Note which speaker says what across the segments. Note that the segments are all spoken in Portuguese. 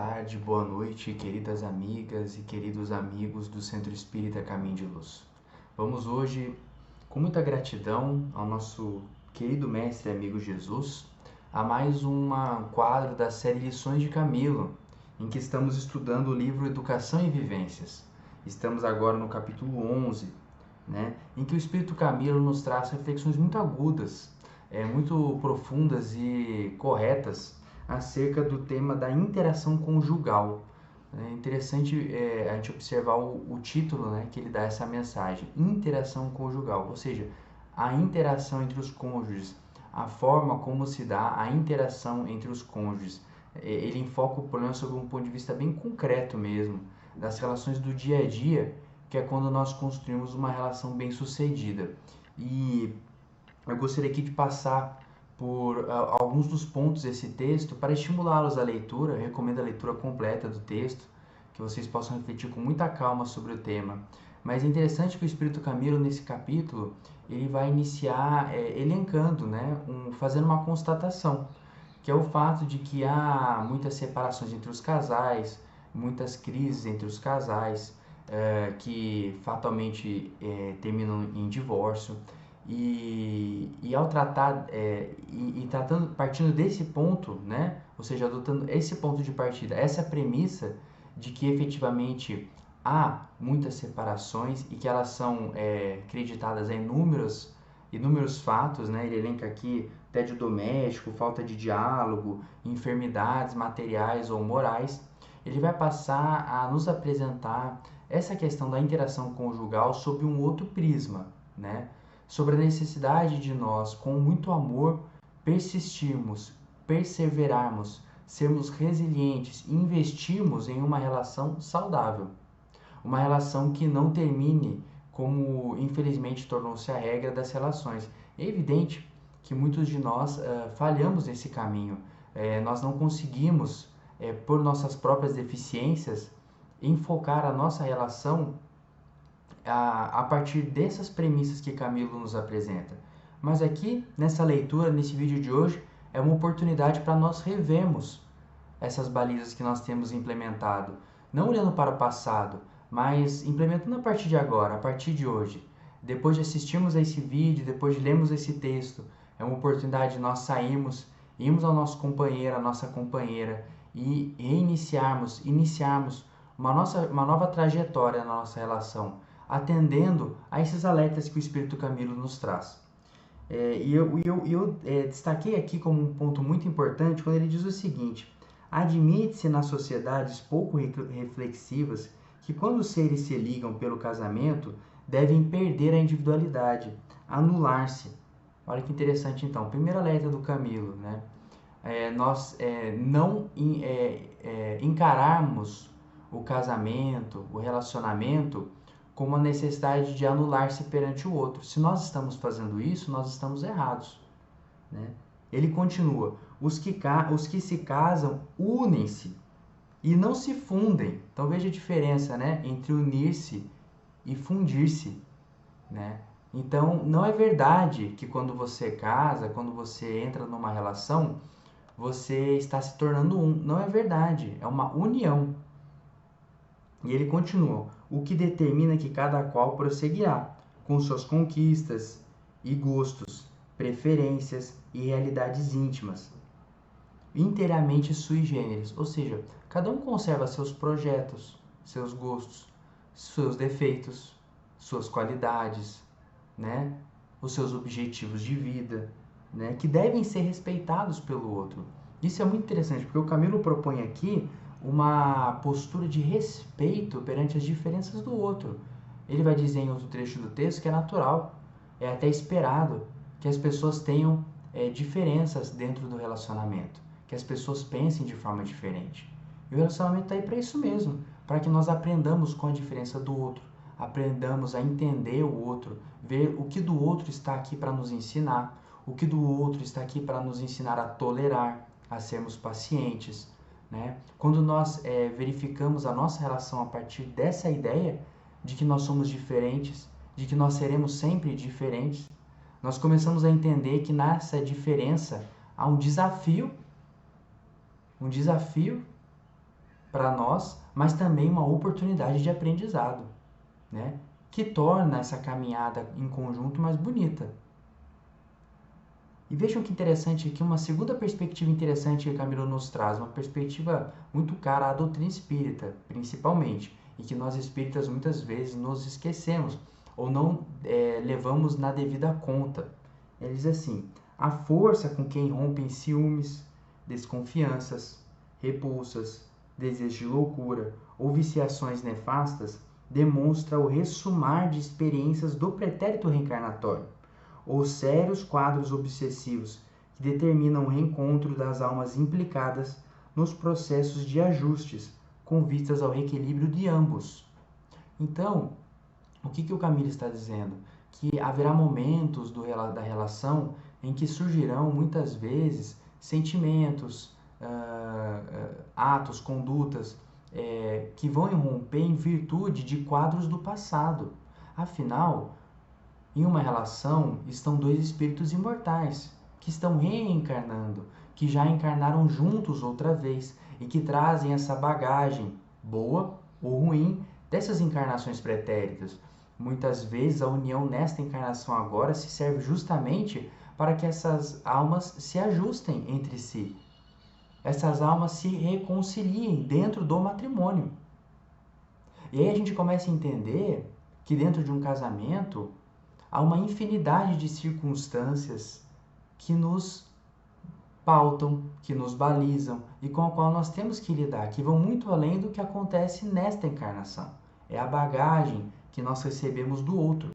Speaker 1: tarde, boa noite, queridas amigas e queridos amigos do Centro Espírita Caminho de Luz. Vamos hoje, com muita gratidão ao nosso querido mestre e amigo Jesus, a mais um quadro da série Lições de Camilo, em que estamos estudando o livro Educação e Vivências. Estamos agora no capítulo 11, em que o Espírito Camilo nos traz reflexões muito agudas, muito profundas e corretas acerca do tema da interação conjugal. É interessante a gente observar o título, que ele dá essa mensagem, interação conjugal, ou seja, a interação entre os cônjuges, a forma como se dá a interação entre os cônjuges. Ele enfoca o problema sob um ponto de vista bem concreto mesmo, das relações do dia a dia, que é quando nós construímos uma relação bem sucedida. E eu gostaria aqui de passar por alguns dos pontos desse texto para estimulá-los à leitura. Eu recomendo a leitura completa do texto, que vocês possam refletir com muita calma sobre o tema. Mas é interessante que o Espírito Camilo, nesse capítulo, ele vai iniciar elencando, fazendo uma constatação, que é o fato de que há muitas separações entre os casais, muitas crises entre os casais, que fatalmente terminam em divórcio. E ao tratar partindo desse ponto, ou seja, adotando esse ponto de partida, essa premissa de que efetivamente há muitas separações e que elas são creditadas a inúmeros fatos, ele elenca aqui tédio doméstico, falta de diálogo, enfermidades materiais ou morais. Ele vai passar a nos apresentar essa questão da interação conjugal sob um outro prisma, sobre a necessidade de nós, com muito amor, persistirmos, perseverarmos, sermos resilientes, investirmos em uma relação saudável. Uma relação que não termine como, infelizmente, tornou-se a regra das relações. É evidente que muitos de nós falhamos nesse caminho. Nós não conseguimos, por nossas próprias deficiências, enfocar a nossa relação a partir dessas premissas que Camilo nos apresenta. Mas aqui, nessa leitura, nesse vídeo de hoje, é uma oportunidade para nós revermos essas balizas que nós temos implementado. Não olhando para o passado, mas implementando a partir de agora, a partir de hoje. Depois de assistirmos a esse vídeo, depois de lermos esse texto, é uma oportunidade de nós irmos ao nosso companheiro, à nossa companheira e iniciarmos uma nova trajetória na nossa relação, atendendo a esses alertas que o Espírito Camilo nos traz. Eu destaquei aqui como um ponto muito importante quando ele diz o seguinte: admite-se nas sociedades pouco reflexivas que quando os seres se ligam pelo casamento, devem perder a individualidade, anular-se. Olha que interessante então, primeiro alerta do Camilo, nós não encararmos o casamento, o relacionamento, como a necessidade de anular-se perante o outro. Se nós estamos fazendo isso, nós estamos errados. Ele continua: os que se casam unem-se e não se fundem. Então veja a diferença entre unir-se e fundir-se. Então não é verdade que quando você casa, quando você entra numa relação, você está se tornando um. Não é verdade, é uma união. E ele continua: o que determina que cada qual prosseguirá com suas conquistas e gostos, preferências e realidades íntimas, inteiramente sui generis, ou seja, cada um conserva seus projetos, seus gostos, seus defeitos, suas qualidades, os seus objetivos de vida, que devem ser respeitados pelo outro. Isso é muito interessante, porque o Camilo propõe aqui uma postura de respeito perante as diferenças do outro. Ele vai dizer em outro trecho do texto que é natural, é até esperado que as pessoas tenham diferenças dentro do relacionamento, que as pessoas pensem de forma diferente. E o relacionamento está aí para isso mesmo, para que nós aprendamos com a diferença do outro, aprendamos a entender o outro, ver o que do outro está aqui para nos ensinar, o que do outro está aqui para nos ensinar a tolerar, a sermos pacientes. Quando nós verificamos a nossa relação a partir dessa ideia de que nós somos diferentes, de que nós seremos sempre diferentes, nós começamos a entender que nessa diferença há um desafio para nós, mas também uma oportunidade de aprendizado, né? Que torna essa caminhada em conjunto mais bonita. E vejam que interessante aqui, uma segunda perspectiva interessante que Camilo nos traz, uma perspectiva muito cara à doutrina espírita, principalmente, e que nós espíritas muitas vezes nos esquecemos ou não levamos na devida conta. Ele diz assim: a força com que rompem ciúmes, desconfianças, repulsas, desejos de loucura ou viciações nefastas demonstra o ressumar de experiências do pretérito reencarnatório, ou sérios quadros obsessivos que determinam o reencontro das almas implicadas nos processos de ajustes com vistas ao reequilíbrio de ambos. Então, o que o Camilo está dizendo? Que haverá momentos da relação em que surgirão muitas vezes sentimentos, atos, condutas que vão irromper em virtude de quadros do passado. Afinal, em uma relação estão dois espíritos imortais que estão reencarnando, que já encarnaram juntos outra vez e que trazem essa bagagem, boa ou ruim, dessas encarnações pretéritas. Muitas vezes a união nesta encarnação agora se serve justamente para que essas almas se ajustem entre si. Essas almas se reconciliem dentro do matrimônio. E aí a gente começa a entender que dentro de um casamento há uma infinidade de circunstâncias que nos pautam, que nos balizam e com a qual nós temos que lidar, que vão muito além do que acontece nesta encarnação. É a bagagem que nós recebemos do outro.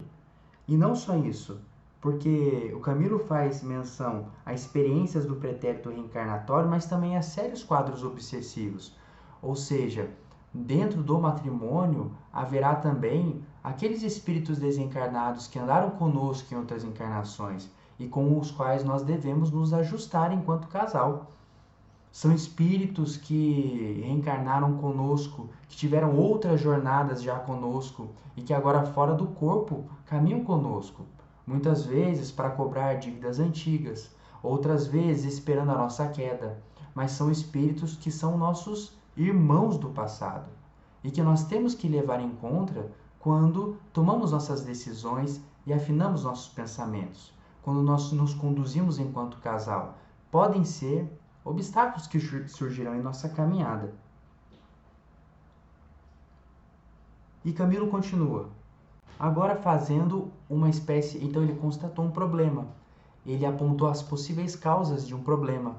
Speaker 1: E não só isso, porque o Camilo faz menção a experiências do pretérito reencarnatório, mas também a sérios quadros obsessivos. Ou seja, dentro do matrimônio haverá também aqueles espíritos desencarnados que andaram conosco em outras encarnações e com os quais nós devemos nos ajustar enquanto casal. São espíritos que reencarnaram conosco, que tiveram outras jornadas já conosco e que agora fora do corpo caminham conosco. Muitas vezes para cobrar dívidas antigas, outras vezes esperando a nossa queda, mas são espíritos que são nossos irmãos do passado e que nós temos que levar em conta quando tomamos nossas decisões e afinamos nossos pensamentos, quando nós nos conduzimos enquanto casal. Podem ser obstáculos que surgirão em nossa caminhada. E Camilo continua. Agora fazendo uma espécie... Então ele constatou um problema. Ele apontou as possíveis causas de um problema,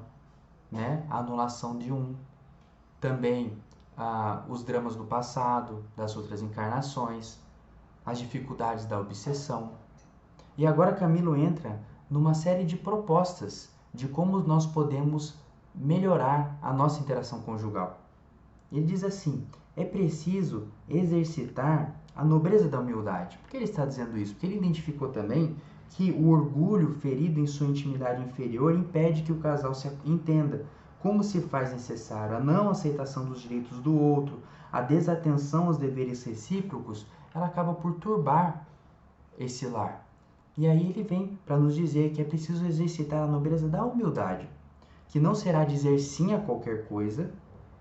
Speaker 1: né? A anulação de um. Também os dramas do passado, das outras encarnações, as dificuldades da obsessão. E agora Camilo entra numa série de propostas de como nós podemos melhorar a nossa interação conjugal. Ele diz assim: é preciso exercitar a nobreza da humildade. Por que ele está dizendo isso? Porque ele identificou também que o orgulho ferido em sua intimidade inferior impede que o casal se entenda como se faz necessário a não aceitação dos direitos do outro, a desatenção aos deveres recíprocos, ela acaba por turbar esse lar. E aí ele vem para nos dizer que é preciso exercitar a nobreza da humildade, que não será dizer sim a qualquer coisa,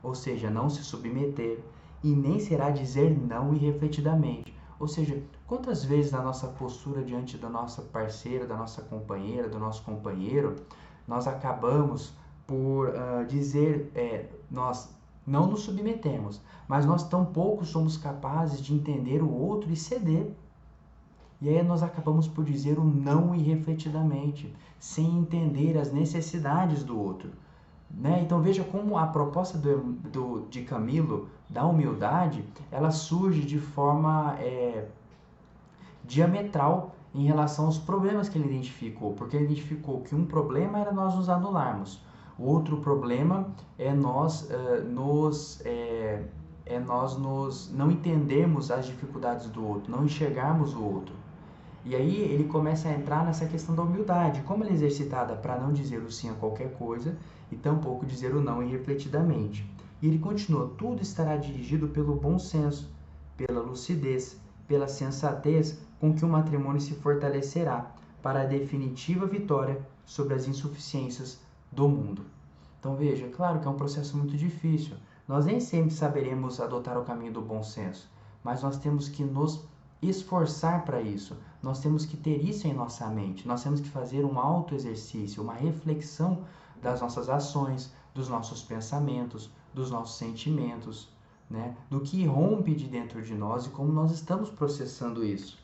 Speaker 1: ou seja, não se submeter, e nem será dizer não irrefletidamente. Ou seja, quantas vezes na nossa postura diante da nossa parceira, da nossa companheira, do nosso companheiro, nós acabamos por dizer, nós não nos submetemos, mas nós tampouco somos capazes de entender o outro e ceder. E aí nós acabamos por dizer o não irrefletidamente, sem entender as necessidades do outro. Né? Então veja como a proposta de Camilo, da humildade, ela surge de forma diametral em relação aos problemas que ele identificou. Porque ele identificou que um problema era nós nos anularmos. O outro problema é nós não entendermos as dificuldades do outro, não enxergarmos o outro. E aí ele começa a entrar nessa questão da humildade, como ela é exercitada para não dizer o sim a qualquer coisa e tampouco dizer o não irrefletidamente. E ele continua: tudo estará dirigido pelo bom senso, pela lucidez, pela sensatez com que o matrimônio se fortalecerá para a definitiva vitória sobre as insuficiências do mundo. Então veja, claro que é um processo muito difícil, Nós nem sempre saberemos adotar o caminho do bom senso, mas nós temos que nos esforçar para isso. Nós temos que ter isso em nossa mente. Nós temos que fazer um autoexercício, uma reflexão das nossas ações, dos nossos pensamentos, dos nossos sentimentos, né? Do que rompe de dentro de nós e como nós estamos processando isso.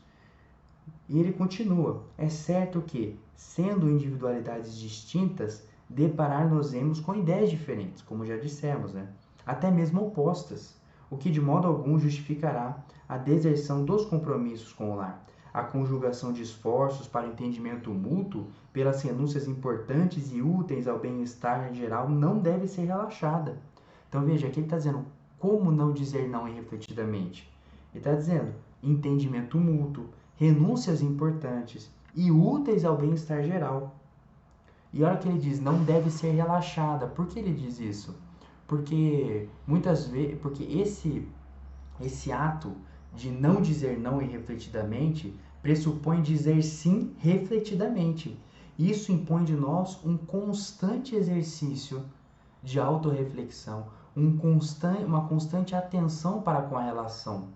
Speaker 1: E ele continua: é certo que, sendo individualidades distintas, deparar-nos-emos com ideias diferentes, como já dissemos, né? Até mesmo opostas, o que de modo algum justificará a deserção dos compromissos com o lar. A conjugação de esforços para entendimento mútuo, pelas renúncias importantes e úteis ao bem-estar geral, não deve ser relaxada. Então veja, aqui ele está dizendo como não dizer não irrefletidamente. Ele está dizendo entendimento mútuo, renúncias importantes e úteis ao bem-estar geral. E olha que ele diz, não deve ser relaxada. Por que ele diz isso? Porque muitas vezes, porque esse ato de não dizer não irrefletidamente pressupõe dizer sim refletidamente. Isso impõe de nós um constante exercício de autorreflexão, uma constante atenção para com a relação.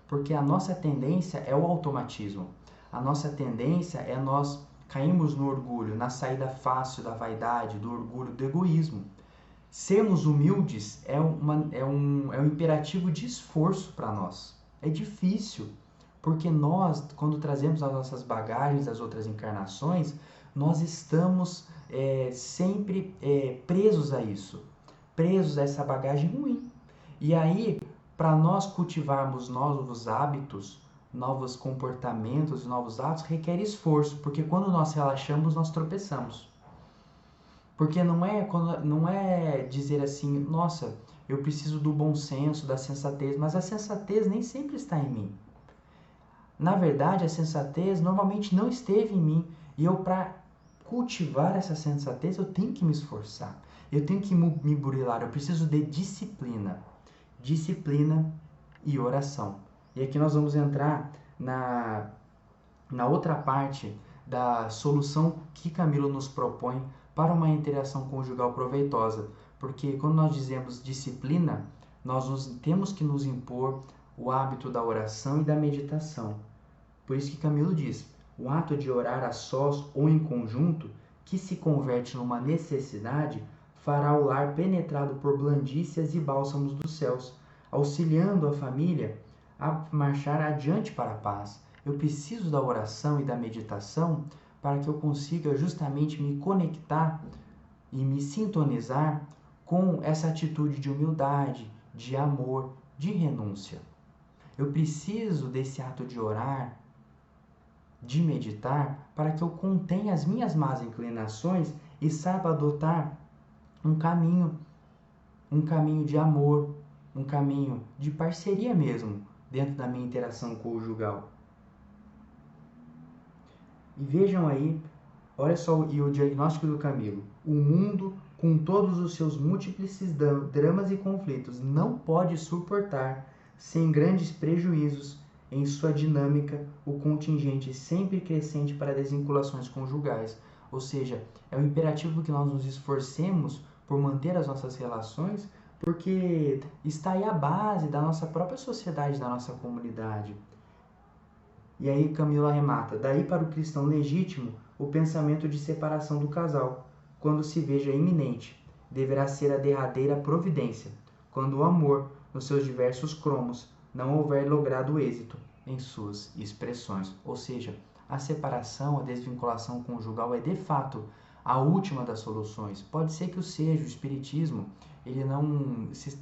Speaker 1: Porque a nossa tendência é o automatismo. A nossa tendência é nós cairmos no orgulho, na saída fácil da vaidade, do orgulho, do egoísmo. Sermos humildes é um imperativo de esforço para nós. É difícil, porque nós, quando trazemos as nossas bagagens das outras encarnações, nós estamos sempre presos a isso, presos a essa bagagem ruim. E aí, para nós cultivarmos novos hábitos, novos comportamentos, novos atos, requer esforço, porque quando nós relaxamos, nós tropeçamos. Porque não é dizer assim, nossa, eu preciso do bom senso, da sensatez, mas a sensatez nem sempre está em mim. Na verdade, a sensatez normalmente não esteve em mim, e eu, para cultivar essa sensatez, eu tenho que me esforçar, eu tenho que me burilar, eu preciso de disciplina e oração. E aqui nós vamos entrar na outra parte da solução que Camilo nos propõe para uma interação conjugal proveitosa, porque quando nós dizemos disciplina, nós temos que nos impor o hábito da oração e da meditação. Por isso que Camilo diz, o ato de orar a sós ou em conjunto, que se converte numa necessidade, fará o lar penetrado por blandícias e bálsamos dos céus, auxiliando a família a marchar adiante para a paz. Eu preciso da oração e da meditação para que eu consiga justamente me conectar e me sintonizar com essa atitude de humildade, de amor, de renúncia. Eu preciso desse ato de orar, de meditar, para que eu contenha as minhas más inclinações e saiba adotar um caminho de amor, um caminho de parceria mesmo, dentro da minha interação conjugal. E vejam aí, olha só e o diagnóstico do Camilo. O mundo, com todos os seus múltiplos dramas e conflitos, não pode suportar, sem grandes prejuízos, em sua dinâmica, o contingente sempre crescente para desvinculações conjugais. Ou seja, é um imperativo que nós nos esforcemos por manter as nossas relações, porque está aí a base da nossa própria sociedade, da nossa comunidade. E aí Camilo arremata, daí para o cristão legítimo, o pensamento de separação do casal, quando se veja iminente, deverá ser a derradeira providência, quando o amor, nos seus diversos cromos, não houver logrado êxito em suas expressões. Ou seja, a separação, a desvinculação conjugal é de fato a última das soluções. Pode ser que o seja, o espiritismo, ele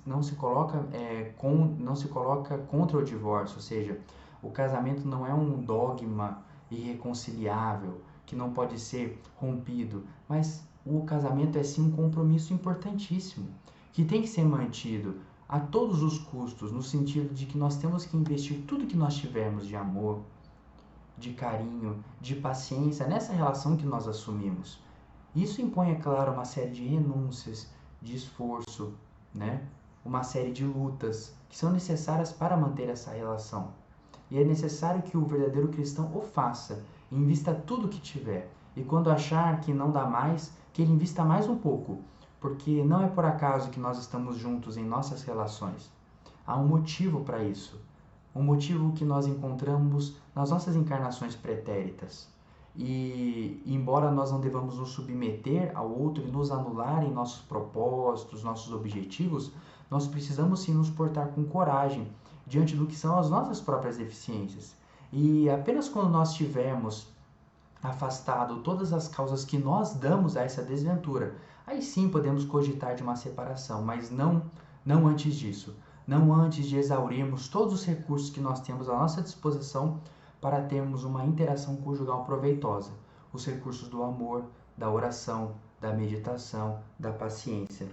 Speaker 1: não se coloca contra o divórcio, ou seja, o casamento não é um dogma irreconciliável, que não pode ser rompido, mas o casamento é sim um compromisso importantíssimo, que tem que ser mantido a todos os custos, no sentido de que nós temos que investir tudo que nós tivermos de amor, de carinho, de paciência nessa relação que nós assumimos. Isso impõe, é claro, uma série de renúncias, de esforço, né? Uma série de lutas que são necessárias para manter essa relação. E é necessário que o verdadeiro cristão o faça, invista tudo que tiver. E quando achar que não dá mais, que ele invista mais um pouco. porque não é por acaso que nós estamos juntos em nossas relações. Há um motivo para isso, um motivo que nós encontramos nas nossas encarnações pretéritas. E embora nós não devamos nos submeter ao outro e nos anular em nossos propósitos, nossos objetivos, nós precisamos sim nos portar com coragem diante do que são as nossas próprias deficiências. E apenas quando nós tivermos afastado todas as causas que nós damos a essa desventura, aí sim podemos cogitar de uma separação, mas não antes disso. Não antes de exaurirmos todos os recursos que nós temos à nossa disposição para termos uma interação conjugal proveitosa. Os recursos do amor, da oração, da meditação, da paciência.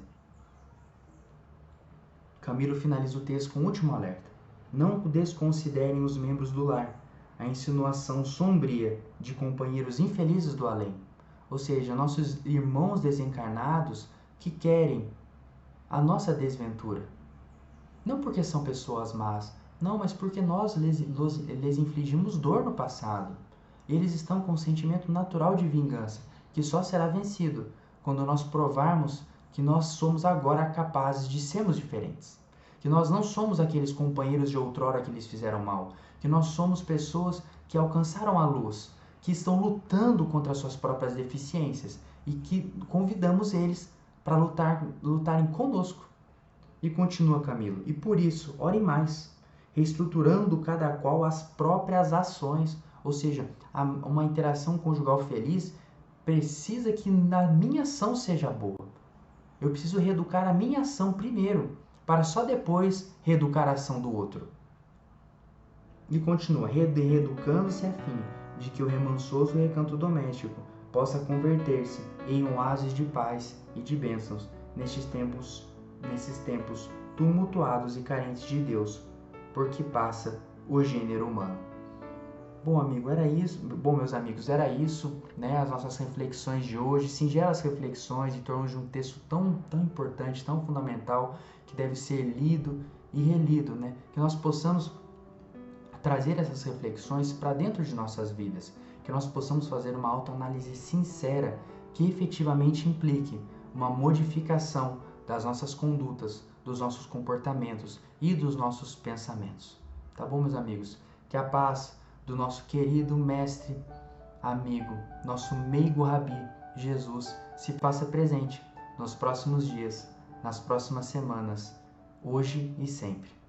Speaker 1: Camilo finaliza o texto com um último alerta. Não desconsiderem os membros do lar, a insinuação sombria de companheiros infelizes do além, ou seja, nossos irmãos desencarnados que querem a nossa desventura. Não porque são pessoas más, não, mas porque nós lhes infligimos dor no passado. Eles estão com um sentimento natural de vingança, que só será vencido quando nós provarmos que nós somos agora capazes de sermos diferentes. Que nós não somos aqueles companheiros de outrora que lhes fizeram mal. Que nós somos pessoas que alcançaram a luz, que estão lutando contra suas próprias deficiências e que convidamos eles para lutarem conosco. E continua Camilo, e por isso, orem mais, reestruturando cada qual as próprias ações, ou seja, uma interação conjugal feliz precisa que a minha ação seja boa. Eu preciso reeducar a minha ação primeiro, para só depois reeducar a ação do outro. E continua, reeducando-se a fim de que o remansoso recanto doméstico possa converter-se em oásis de paz e de bênçãos nesses tempos tumultuados e carentes de Deus, por que passa o gênero humano. Bom, meus amigos, era isso, né? As nossas reflexões de hoje, singelas reflexões em torno de um texto tão importante, tão fundamental, que deve ser lido e relido, né? Que nós possamos trazer essas reflexões para dentro de nossas vidas, que nós possamos fazer uma autoanálise sincera que efetivamente implique uma modificação das nossas condutas, dos nossos comportamentos e dos nossos pensamentos. Tá bom, meus amigos? Que a paz do nosso querido mestre, amigo, nosso meigo Rabi, Jesus, se faça presente nos próximos dias, nas próximas semanas, hoje e sempre.